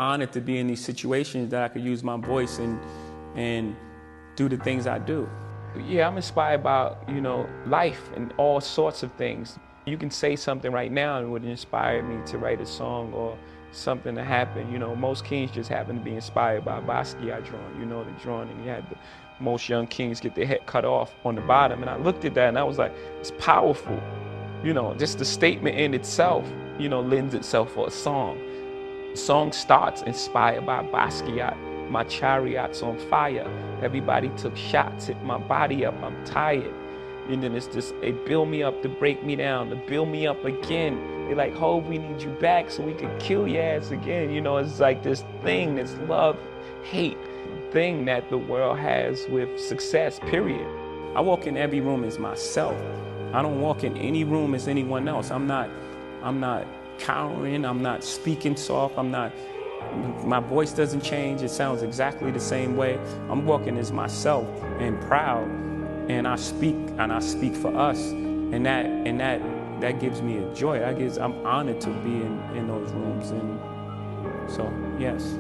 honored to be in these situations that I could use my voice and do the things I do. Yeah, I'm inspired by, life and all sorts of things. You can say something right now and it would inspire me to write a song or something to happen. Most kings just happen to be inspired by Basquiat drawing, the drawing, and you had most young kings get their head cut off on the bottom. And I looked at that and I was like, it's powerful. Just the statement in itself, lends itself for a song. The song starts inspired by Basquiat. My chariot's on fire. Everybody took shots, hit my body up, I'm tired. And then it's just, they build me up to break me down, to build me up again. They're like, Hov, we need you back so we can kill your ass again. It's like this thing, this love, hate thing that the world has with success, period. I walk in every room as myself. I don't walk in any room as anyone else. I'm not cowering, I'm not speaking soft, my voice doesn't change, it sounds exactly the same way. I'm walking as myself and proud, and I speak for us, and that gives me a joy. I'm honored to be in those rooms, and so yes.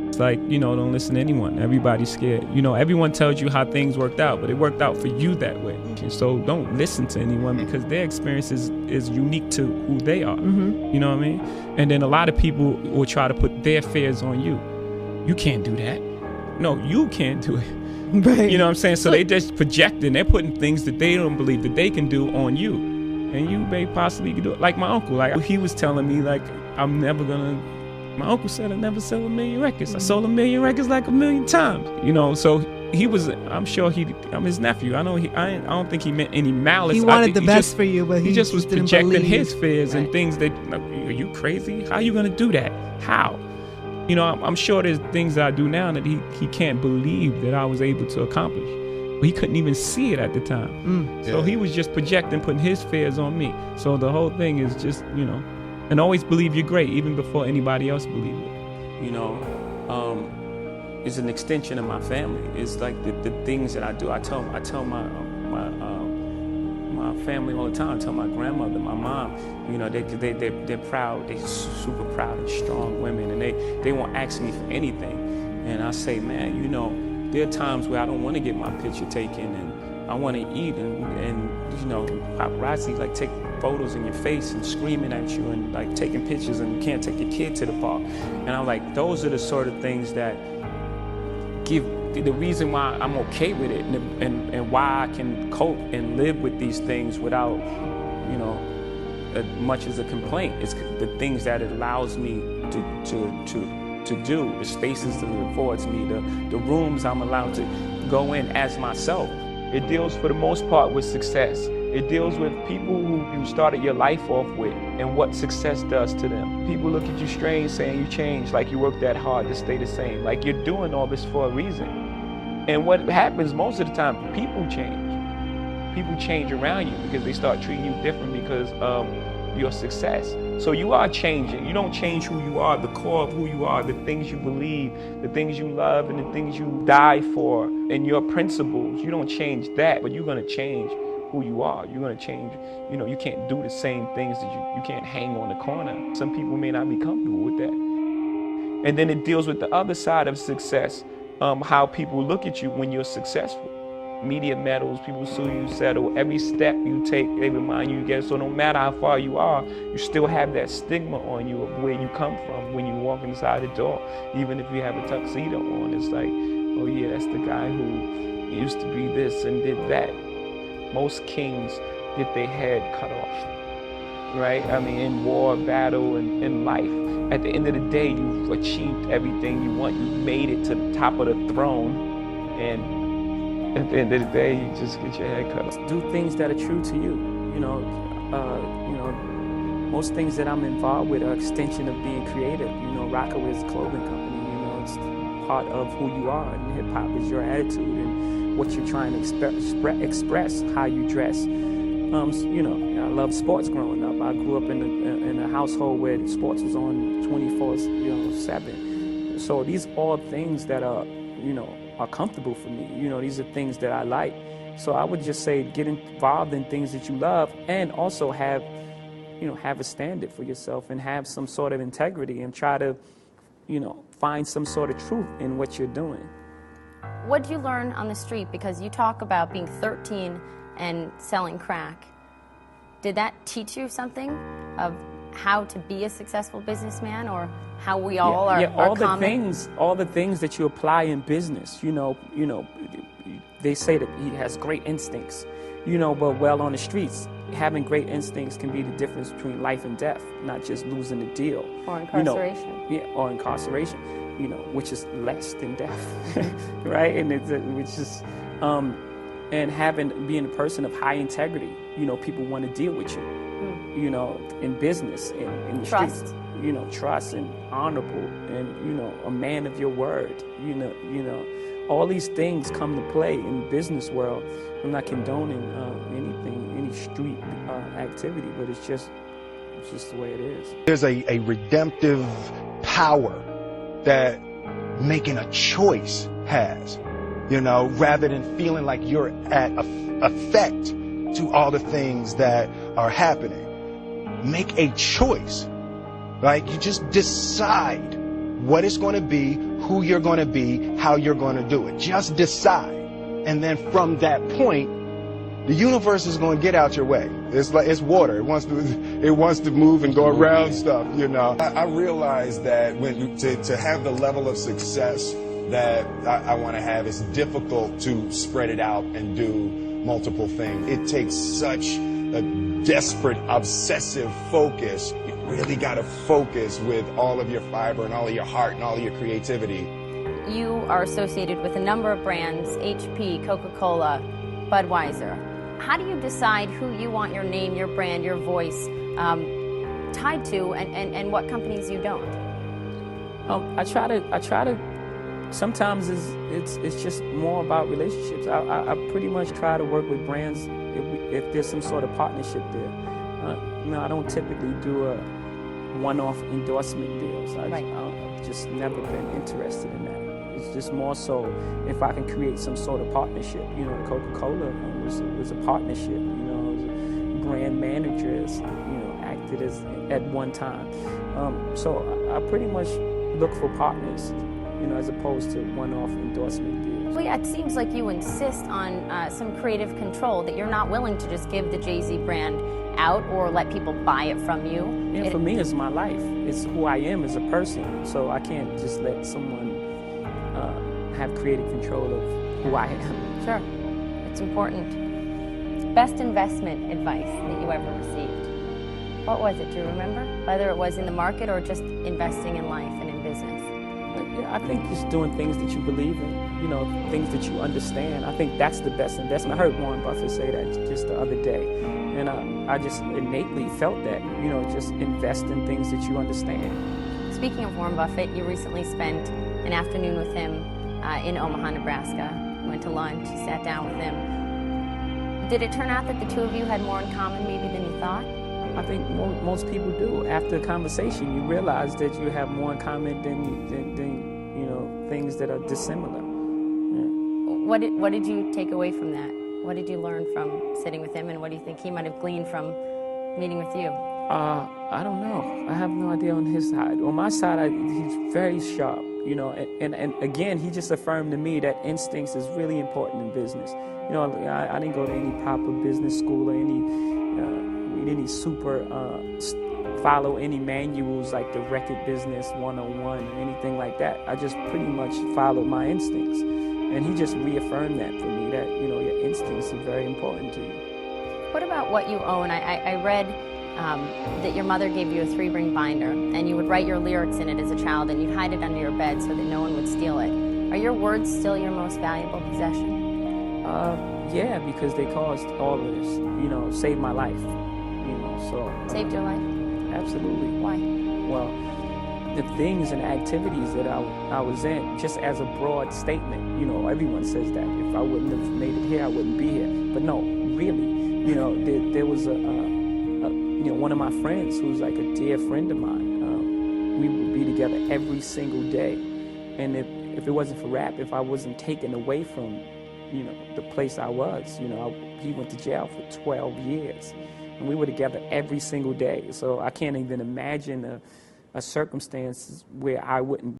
It's like, don't listen to anyone. Everybody's scared. Everyone tells you how things worked out, but it worked out for you that way. And so don't listen to anyone because their experience is unique to who they are. Mm-hmm. You know what I mean? And then a lot of people will try to put their fears on you. You can't do that. No, you can't do it. Right. You know what I'm saying? So they just projecting, they're putting things that they don't believe that they can do on you. And you may possibly do it. Like my uncle, he was telling me, my uncle said I never sell 1 million records. I sold 1 million records like 1 million times. So he was, I'm sure I'm his nephew. I don't think he meant any malice. He wanted the best for you, but he just was didn't projecting believe. his fears and things that, are you crazy? How are you going to do that? How? I'm sure there's things that I do now that he can't believe that I was able to accomplish. But he couldn't even see it at the time. So he was just projecting, putting his fears on me. So the whole thing is just, and always believe you're great, even before anybody else believes it. It's an extension of my family. It's like the things that I do. I tell my family all the time. I tell my grandmother, my mom, they're proud. They're super proud and strong women, and they won't ask me for anything. And I say, man, there are times where I don't want to get my picture taken, and I want to eat, and paparazzi take photos in your face and screaming at you and taking pictures, and you can't take your kid to the park. And I'm like, those are the sort of things that give the reason why I'm okay with it, and why I can cope and live with these things without, much as a complaint. It's the things that it allows me to do, the spaces that it affords me, the rooms I'm allowed to go in as myself. It deals for the most part with success. It deals with people who you started your life off with and what success does to them. People look at you strange saying you changed, like you worked that hard to stay the same, like you're doing all this for a reason. And what happens most of the time, people change. People change around you because they start treating you different because of your success. So you are changing. You don't change who you are, the core of who you are, the things you believe, the things you love, and the things you die for, and your principles. You don't change that, but you're going to change who you are. You're going to change. You can't do the same things that you can't hang on the corner. Some people may not be comfortable with that. And then it deals with the other side of success, how people look at you when you're successful. Media medals, people sue you, settle. Every step you take, they remind you again. So no matter how far you are, you still have that stigma on you of where you come from when you walk inside the door. Even if you have a tuxedo on, it's like, oh yeah, that's the guy who used to be this and did that. Most kings get their head cut off, right? In war, battle, and in life. At the end of the day, you've achieved everything you want. You've made it to the top of the throne, and at the end of the day, you just get your head cut off. Do things that are true to you. Most things that I'm involved with are extension of being creative. Rockaway is a clothing company. It's part of who you are, and hip hop is your attitude and what you're trying to express, how you dress. I love sports growing up. I grew up in a household where sports was on 24/7. So these are all things that are comfortable for me. These are things that I like. So I would just say get involved in things that you love, and also have have a standard for yourself and have some sort of integrity and try to, find some sort of truth in what you're doing. What did you learn on the street? Because you talk about being 13 and selling crack. Did that teach you something of how to be a successful businessman, or how we all are all common? all the things that you apply in business. They say that he has great instincts, but on the streets, having great instincts can be the difference between life and death, not just losing a deal. Or incarceration. Or incarceration, which is less than death, right? And which is, and being a person of high integrity, people want to deal with you, in business, in the Trust. streets, trust and honorable, and, a man of your word, all these things come to play in the business world. I'm not condoning any street activity, but it's just the way it is. There's a redemptive power that making a choice has, rather than feeling like you're at effect to all the things that are happening. Make a choice. Like, you just decide what it's going to be, who you're going to be, how you're going to do it. Just decide. And then from that point, the universe is going to get out your way. It's water. It wants to move and go around stuff, I realize that to have the level of success that I want to have, it's difficult to spread it out and do multiple things. It takes such a desperate, obsessive focus. You really got to focus with all of your fiber and all of your heart and all of your creativity. You are associated with a number of brands, HP, Coca-Cola, Budweiser. How do you decide who you want your name, your brand, your voice tied to, and what companies you don't? I try to. Sometimes it's just more about relationships. I pretty much try to work with brands if there's some sort of partnership there. I don't typically do a one-off endorsement deals. I've just never been interested in that. It's just more so if I can create some sort of partnership. Coca-Cola was a partnership. Brand managers, acted as at one time. So I pretty much look for partners, as opposed to one-off endorsement deals. Well, yeah, it seems like you insist on some creative control, that you're not willing to just give the Jay-Z brand out or let people buy it from you. Yeah, for me, it's my life. It's who I am as a person. So I can't just let someone have creative control of who I am. Sure, it's important. Best investment advice that you ever received? What was it? Do you remember? Whether it was in the market or just investing in life and in business? Yeah, I think just doing things that you believe in, things that you understand. I think that's the best investment. I heard Warren Buffett say that just the other day. And I just innately felt that, just invest in things that you understand. Speaking of Warren Buffett, you recently spent an afternoon with him in Omaha, Nebraska. Went to lunch, sat down with him. Did it turn out that the two of you had more in common maybe than you thought? I think most people do. After a conversation, you realize that you have more in common than things that are dissimilar. Yeah. What did you take away from that? What did you learn from sitting with him, and what do you think he might have gleaned from meeting with you? I don't know. I have no idea on his side. On my side, he's very sharp, and again, he just affirmed to me that instincts is really important in business. I didn't go to any proper business school or any super follow any manuals like the Record Business 101 or anything like that. I just pretty much followed my instincts. And he just reaffirmed that for me, that, your instincts are very important to you. What about what you own? I read that your mother gave you a 3-ring binder, and you would write your lyrics in it as a child, and you'd hide it under your bed so that no one would steal it. Are your words still your most valuable possession? Yeah, because they caused all of this, saved my life, so. Saved your life? Absolutely. Why? Well, the things and activities that I was in, just as a broad statement, everyone says that. If I wouldn't have made it here, I wouldn't be here. But no, really, there was one of my friends who's like a dear friend of mine. We would be together every single day. And if it wasn't for rap, if I wasn't taken away from, the place I was, he went to jail for 12 years. And we were together every single day. So I can't even imagine a circumstance where I wouldn't